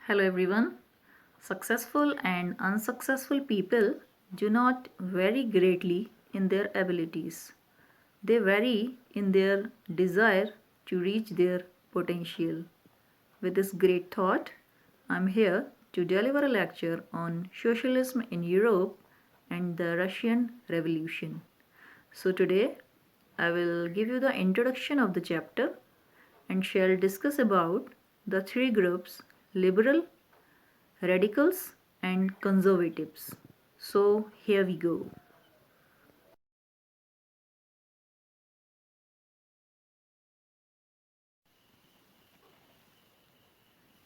Hello everyone. Successful and unsuccessful people do not vary greatly in their abilities. They vary in their desire to reach their potential. With this great thought, I'm here to deliver a lecture on socialism in Europe and the Russian Revolution. So today, I will give you the introduction of the chapter and shall discuss about the three groups: liberal, radicals and conservatives. So here we go.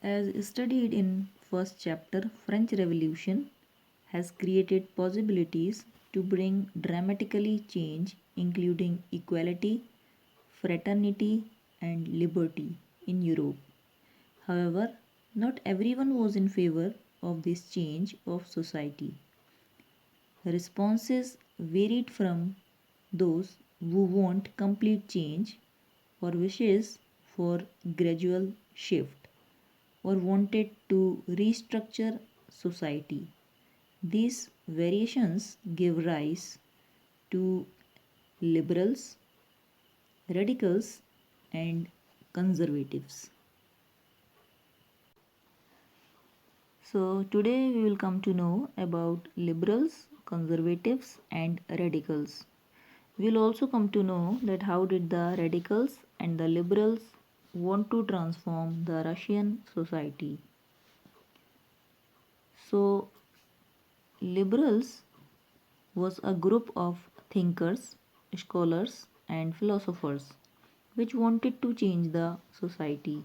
As studied in first chapter, French Revolution has created possibilities to bring dramatically change including equality, fraternity and liberty in Europe. However, not everyone was in favor of this change of society. Responses varied from those who want complete change or wishes for gradual shift or wanted to restructure society. These variations give rise to liberals, radicals, and conservatives. So, today we will come to know about liberals, conservatives, and radicals. We will also come to know that how did the radicals and the liberals want to transform the Russian society. So, liberals was a group of thinkers, scholars, and philosophers which wanted to change the society.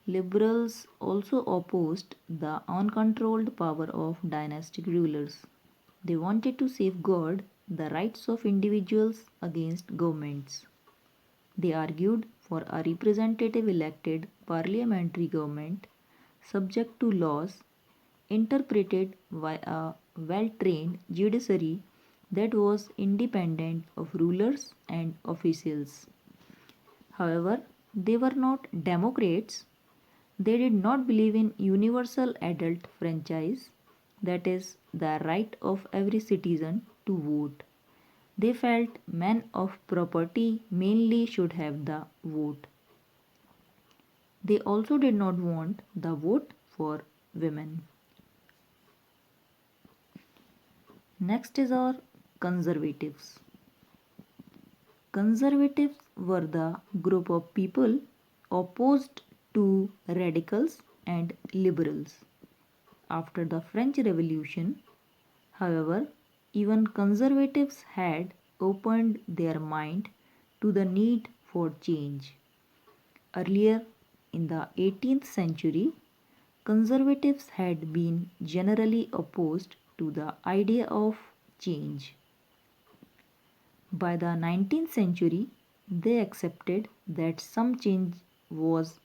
Liberals also opposed the uncontrolled power of dynastic rulers. They wanted to safeguard the rights of individuals against governments. They argued for a representative elected parliamentary government subject to laws interpreted by a well trained judiciary that was independent of rulers and officials. However, they were not Democrats. They did not believe in universal adult franchise, that is, the right of every citizen to vote. They felt men of property mainly should have the vote. They also did not want the vote for women. Next is our conservatives. Conservatives were the group of people opposed to radicals and liberals. After the French Revolution, however, even conservatives had opened their mind to the need for change. Earlier in the 18th century, conservatives had been generally opposed to the idea of change. By the 19th century, they accepted that some change was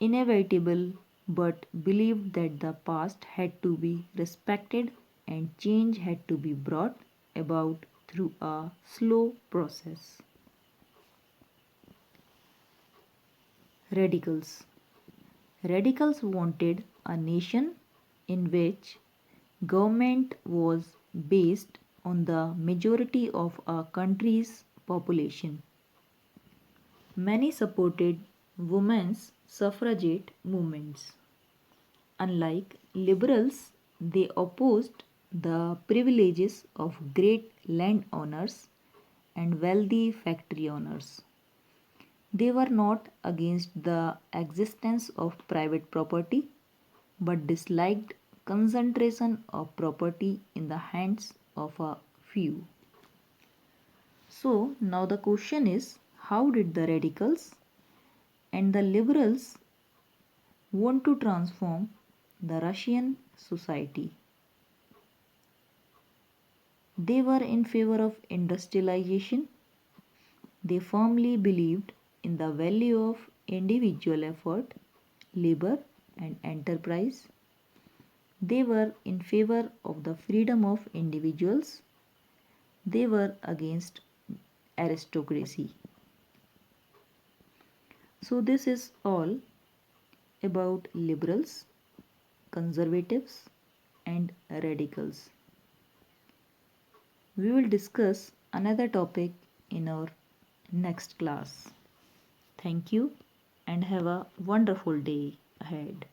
inevitable but believed that the past had to be respected and change had to be brought about through a slow process. Radicals. Radicals wanted a nation in which government was based on the majority of a country's population. Many supported women's suffragette movements. Unlike liberals, they opposed the privileges of great landowners and wealthy factory owners. They were not against the existence of private property but disliked concentration of property in the hands of a few. So, now the question is, how did the radicals and the liberals want to transform the Russian society? They were in favor of industrialization. They firmly believed in the value of individual effort, labor, and enterprise. They were in favor of the freedom of individuals. They were against aristocracy. So, this is all about liberals, conservatives, and radicals. We will discuss another topic in our next class. Thank you and have a wonderful day ahead.